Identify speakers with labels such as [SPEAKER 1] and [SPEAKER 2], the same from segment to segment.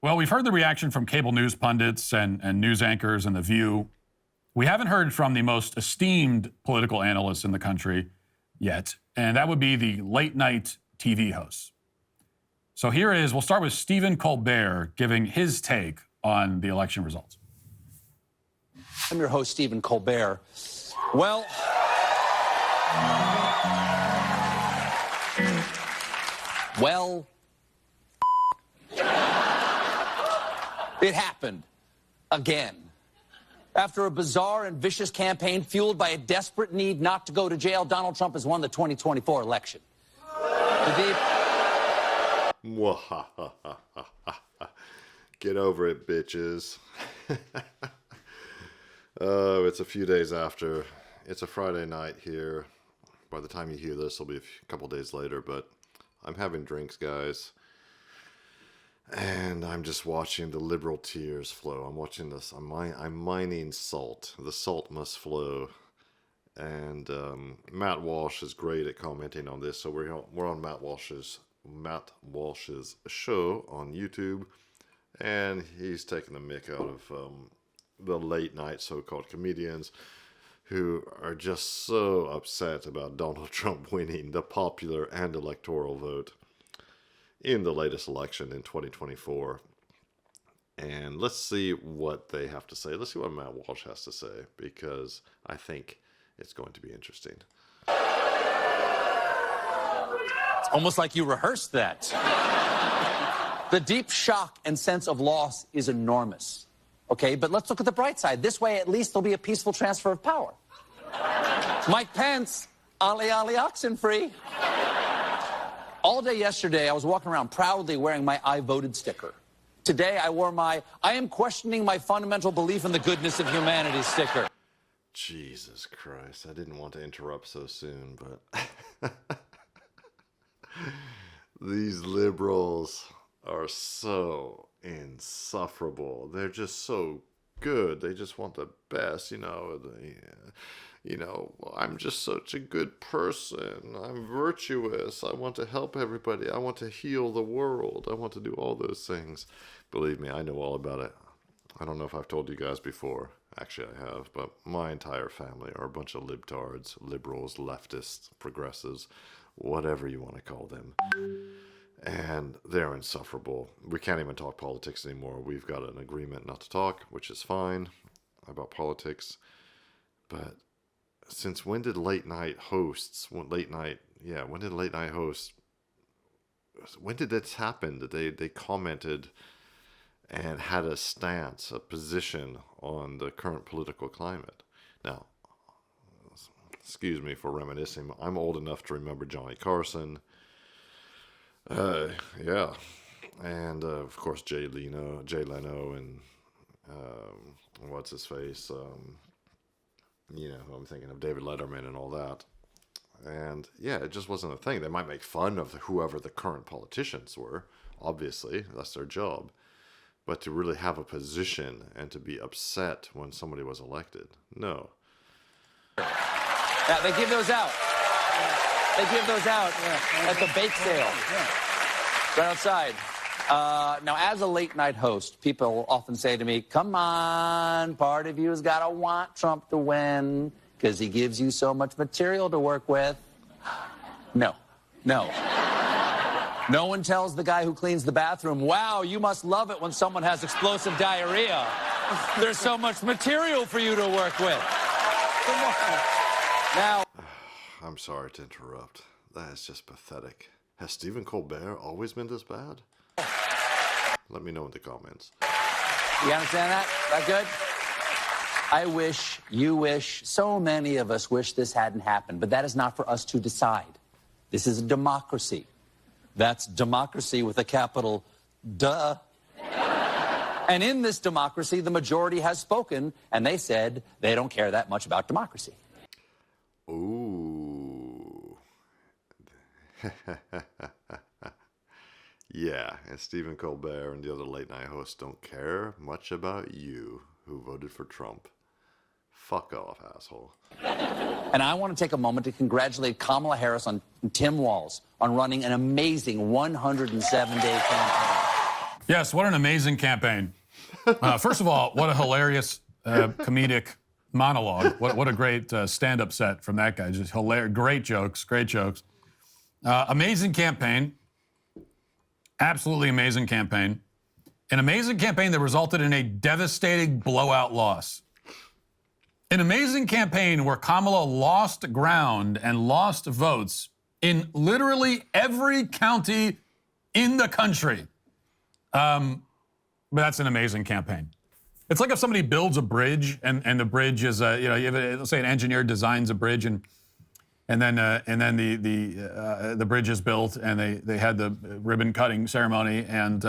[SPEAKER 1] Well, we've heard the reaction from cable news pundits and news anchors and The View. We haven't heard from the most esteemed political analysts in the country yet, and that would be the late-night TV hosts. So here is, we'll start with Stephen Colbert giving his take on the election results.
[SPEAKER 2] I'm your host, Stephen Colbert. Well, it happened again. After a bizarre and vicious campaign fueled by a desperate need not to go to jail, Donald Trump has won the 2024 election.
[SPEAKER 3] Get over it, bitches. Oh, it's a few days after. It's a Friday night here. By the time you hear this, it'll be a couple days later, but I'm having drinks, guys. And I'm just watching the liberal tears flow. I'm watching this. I'm mining salt. The salt must flow. And Matt Walsh is great at commenting on this. So we're on Matt Walsh's show on YouTube, and he's taking the mick out of the late night so-called comedians who are just so upset about Donald Trump winning the popular and electoral vote in the latest election in 2024. And let's see what they have to say. Let's see what Matt Walsh has to say, because I think it's going to be interesting.
[SPEAKER 2] It's almost like you rehearsed that. The deep shock and sense of loss is enormous. Okay, but let's look at the bright side. This way, at least there'll be a peaceful transfer of power. Mike Pence, ollie ollie oxen free. All day yesterday, I was walking around proudly wearing my I voted sticker. Today, I wore my I am questioning my fundamental belief in the goodness of humanity sticker.
[SPEAKER 3] Jesus Christ, I didn't want to interrupt so soon, but these liberals are so insufferable. They're just so good. They just want the best, I'm just such a good person. I'm virtuous. I want to help everybody. I want to heal the world. I want to do all those things. Believe me, I know all about it. I don't know if I've told you guys before. Actually, I have. But my entire family are a bunch of libtards, liberals, leftists, progressives, whatever you want to call them. And they're insufferable. We can't even talk politics anymore. We've got an agreement not to talk, which is fine, about politics. But since when did late night hosts, when did this happen? That they commented and had a stance, a position on the current political climate? Now, excuse me for reminiscing. I'm old enough to remember Johnny Carson. Yeah. And, of course, Jay Leno, and, what's his face? I'm thinking of David Letterman and all that. And, yeah, it just wasn't a thing. They might make fun of whoever the current politicians were. Obviously, that's their job. But to really have a position and to be upset when somebody was elected, no.
[SPEAKER 2] Yeah, they give those out. They give those out at the bake sale. Right outside. Now, as a late-night host, people often say to me, come on, part of you's got to want Trump to win because he gives you so much material to work with. No. No one tells the guy who cleans the bathroom, wow, you must love it when someone has explosive diarrhea. There's so much material for you to work with. Come on. Now,
[SPEAKER 3] I'm sorry to interrupt. That is just pathetic. Has Stephen Colbert always been this bad? Let me know in the comments.
[SPEAKER 2] You understand that? That good? I wish, you wish, so many of us wish this hadn't happened, but that is not for us to decide. This is a democracy. That's democracy with a capital duh. And in this democracy, the majority has spoken, and they said they don't care that much about democracy.
[SPEAKER 3] Ooh. Yeah, and Stephen Colbert and the other late-night hosts don't care much about you who voted for Trump. Fuck off, asshole.
[SPEAKER 2] And I want to take a moment to congratulate Kamala Harris and Tim Walz on running an amazing 107-day campaign.
[SPEAKER 1] Yes, what an amazing campaign. First of all, what a hilarious comedic monologue. What a great stand-up set from that guy. Just hilarious, great jokes. Amazing campaign. Absolutely amazing campaign. An amazing campaign that resulted in a devastating blowout loss. An amazing campaign where Kamala lost ground and lost votes in literally every county in the country. But that's an amazing campaign. It's like if somebody builds a bridge and the bridge is, let's say an engineer designs a bridge and then the bridge is built and they had the ribbon cutting ceremony and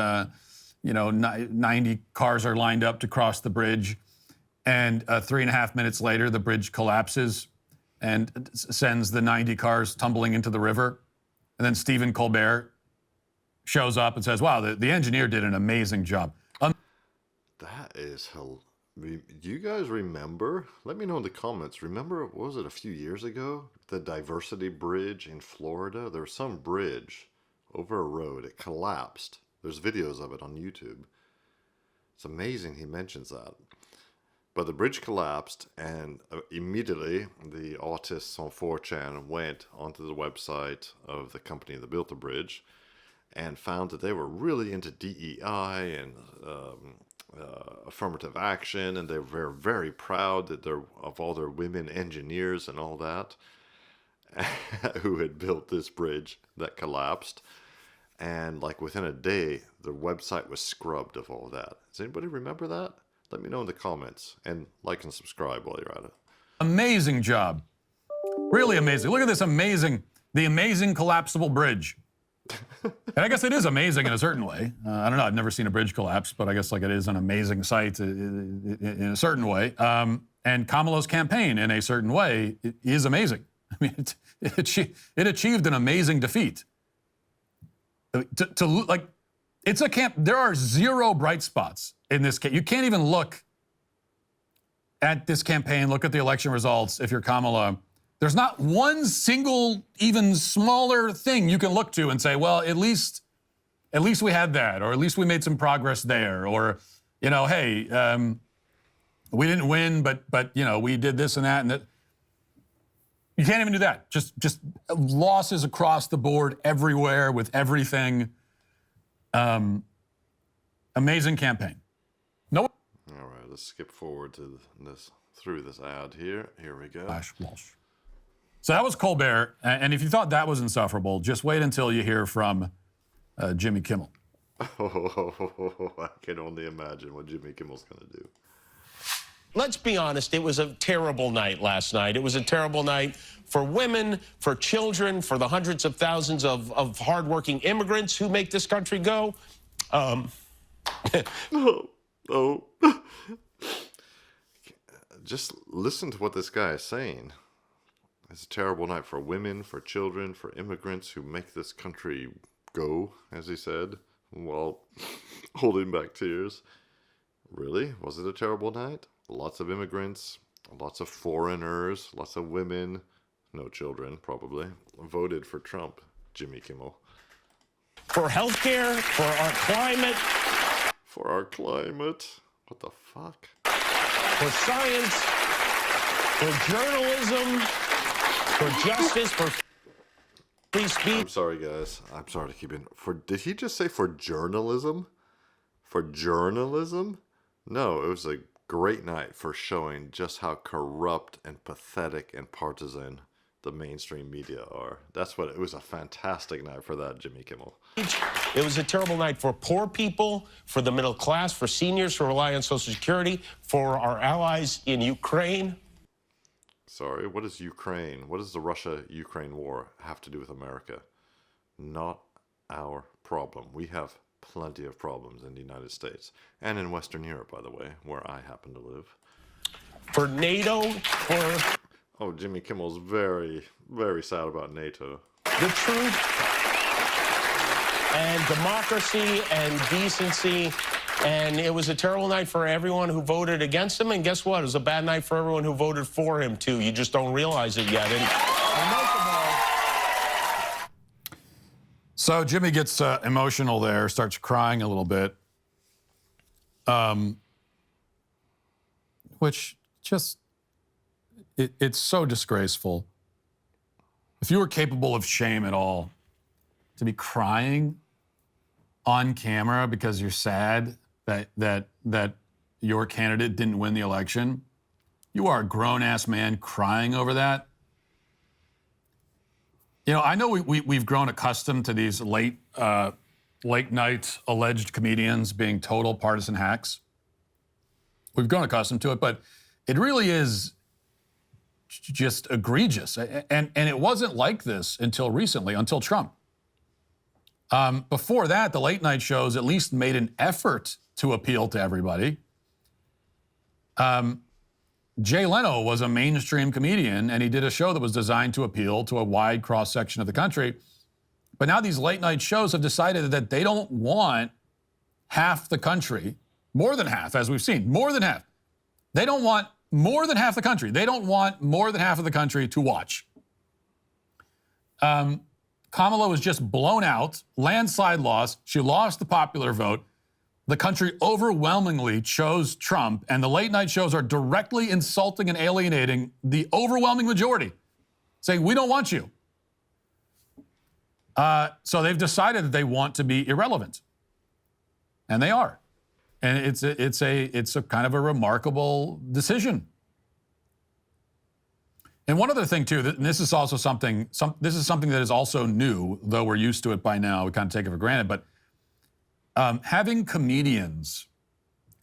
[SPEAKER 1] 90 cars are lined up to cross the bridge, and 3.5 minutes later the bridge collapses and sends the 90 cars tumbling into the river, and then Stephen Colbert shows up and says, wow, the engineer did an amazing job.
[SPEAKER 3] That is do you guys remember? Let me know in the comments. Remember, what was it, a few years ago? The Diversity Bridge in Florida? There was some bridge over a road. It collapsed. There's videos of it on YouTube. It's amazing he mentions that. But the bridge collapsed, and immediately the autists on 4chan went onto the website of the company that built the bridge and found that they were really into DEI and affirmative action, and they were very proud that of all their women engineers and all that who had built this bridge that collapsed. And like within a day, the website was scrubbed of all that. Does anybody remember that? Let me know in the comments, and like and subscribe while you're at it.
[SPEAKER 1] Amazing job. Really amazing. Look at this the amazing collapsible bridge. And I guess it is amazing in a certain way. I don't know, I've never seen a bridge collapse, but I guess like it is an amazing sight in a certain way. And Kamala's campaign in a certain way is amazing. I mean, it achieved an amazing defeat. There are zero bright spots in this case. You can't even look at this campaign, look at the election results if you're Kamala. There's not one single, even smaller thing you can look to and say, well, at least we had that, or at least we made some progress there, or, hey, we didn't win, but we did this and that and that. You can't even do that. Just losses across the board everywhere with everything. Amazing campaign. No.
[SPEAKER 3] All right, let's skip forward to through this ad here. Here we go.
[SPEAKER 1] Matt Walsh. So that was Colbert, and if you thought that was insufferable, just wait until you hear from Jimmy Kimmel.
[SPEAKER 3] Oh, I can only imagine what Jimmy Kimmel's going to do.
[SPEAKER 4] Let's be honest, it was a terrible night last night. It was a terrible night for women, for children, for the hundreds of thousands of hardworking immigrants who make this country go.
[SPEAKER 3] Just listen to what this guy is saying. It's a terrible night for women, for children, for immigrants who make this country go, as he said, while holding back tears. Really? Was it a terrible night? Lots of immigrants, lots of foreigners, lots of women, no children probably, voted for Trump, Jimmy Kimmel.
[SPEAKER 4] For healthcare, for our climate.
[SPEAKER 3] For our climate? What the fuck?
[SPEAKER 4] For science, for journalism, for justice, for free speech.
[SPEAKER 3] I'm sorry, guys. I'm sorry to keep in. Did he just say for journalism? For journalism? No, it was a great night for showing just how corrupt and pathetic and partisan the mainstream media are. It was a fantastic night for that, Jimmy Kimmel.
[SPEAKER 4] It was a terrible night for poor people, for the middle class, for seniors who rely on Social Security, for our allies in Ukraine.
[SPEAKER 3] Sorry, what is Ukraine? What does the Russia-Ukraine war have to do with America? Not our problem. We have plenty of problems in the United States and in Western Europe, by the way, where I happen to live.
[SPEAKER 4] For NATO, for...
[SPEAKER 3] Oh, Jimmy Kimmel's very, very sad about NATO.
[SPEAKER 4] The truth and democracy and decency. And it was a terrible night for everyone who voted against him. And guess what? It was a bad night for everyone who voted for him, too. You just don't realize it yet. And most of all...
[SPEAKER 1] So Jimmy gets emotional there, starts crying a little bit. which just, it's so disgraceful. If you were capable of shame at all, to be crying on camera because you're sad that your candidate didn't win the election, you are a grown-ass man crying over that. You know, I know we've grown accustomed to these late night alleged comedians being total partisan hacks. We've grown accustomed to it, but it really is just egregious. And it wasn't like this until recently, until Trump. Before that, the late night shows at least made an effort to appeal to everybody. Jay Leno was a mainstream comedian, and he did a show that was designed to appeal to a wide cross-section of the country. But now these late-night shows have decided that they don't want half the country, more than half, as we've seen, more than half. They don't want more than half the country. They don't want more than half of the country to watch. Kamala was just blown out, landslide loss. She lost the popular vote. The country overwhelmingly chose Trump, and the late-night shows are directly insulting and alienating the overwhelming majority, saying, we don't want you. So they've decided that they want to be irrelevant, and they are. And it's a kind of a remarkable decision. And one other thing too, and this is also something that is also new, though we're used to it by now. We kind of take it for granted, but having comedians,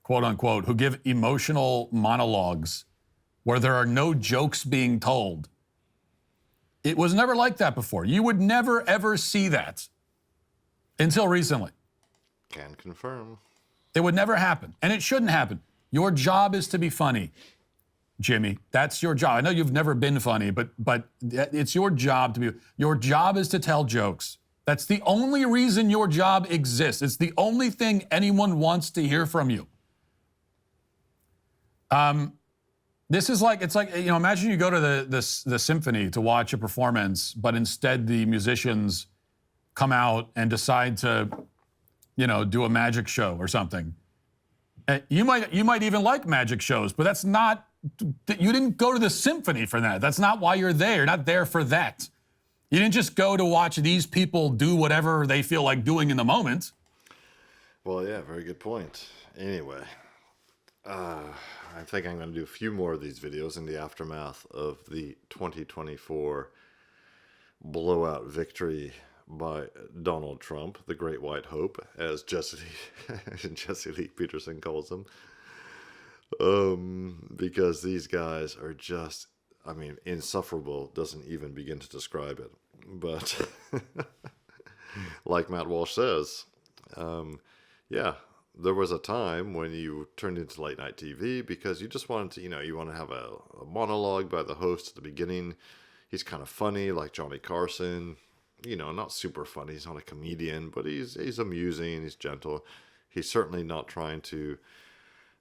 [SPEAKER 1] quote unquote, who give emotional monologues where there are no jokes being told, it was never like that before. You would never, ever see that until recently.
[SPEAKER 3] Can confirm.
[SPEAKER 1] It would never happen, and it shouldn't happen. Your job is to be funny, Jimmy. That's your job. I know you've never been funny, but it's your job to be. Your job is to tell jokes. That's the only reason your job exists. It's the only thing anyone wants to hear from you. This is like, it's like, you know, imagine you go to the symphony to watch a performance, but instead the musicians come out and decide to, you know, do a magic show or something. You might even like magic shows, but that's not, you didn't go to the symphony for that. That's not why you're there. You're not there for that. You didn't just go to watch these people do whatever they feel like doing in the moment.
[SPEAKER 3] Well, yeah, very good point. Anyway, I think I'm going to do a few more of these videos in the aftermath of the 2024 blowout victory by Donald Trump, the Great White Hope, as Jesse Lee Peterson calls him. Because these guys are just, I mean, insufferable doesn't even begin to describe it. But like Matt Walsh says, yeah, there was a time when you turned into late night TV because you just wanted to, you know, you want to have a monologue by the host at the beginning. He's kind of funny, like Johnny Carson, you know, not super funny. He's not a comedian, but he's amusing. He's gentle. He's certainly not trying to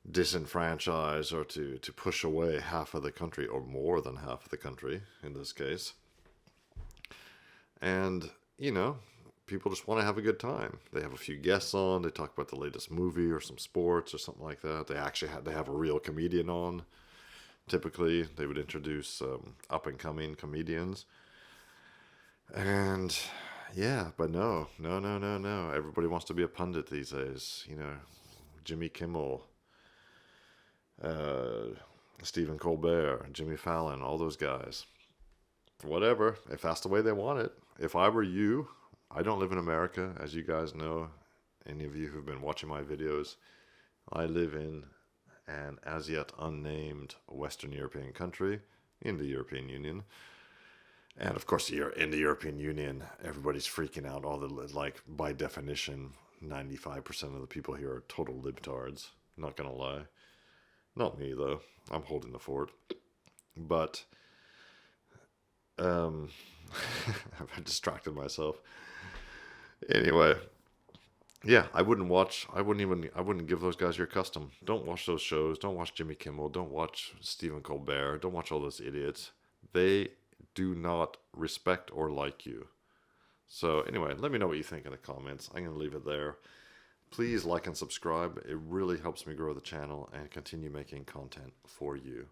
[SPEAKER 3] disenfranchise or to push away half of the country, or more than half of the country in this case. And, you know, people just want to have a good time. They have a few guests on. They talk about the latest movie or some sports or something like that. They have a real comedian on. Typically, they would introduce up-and-coming comedians. And, yeah, but no. Everybody wants to be a pundit these days. You know, Jimmy Kimmel, Stephen Colbert, Jimmy Fallon, all those guys. Whatever, if that's the way they want it. If I were you, I don't live in America, as you guys know, any of you who've been watching my videos. I live in an as yet unnamed Western European country in the European Union. And of course, in the European Union, everybody's freaking out. Like, by definition, 95% of the people here are total libtards. Not gonna lie. Not me, though. I'm holding the fort. But I've distracted myself. Anyway, yeah, I wouldn't give those guys your custom. Don't watch those shows. Don't watch Jimmy Kimmel. Don't watch Stephen Colbert. Don't watch all those idiots. They do not respect or like you. So anyway, let me know what you think in the comments. I'm going to leave it there. Please like and subscribe. It really helps me grow the channel and continue making content for you.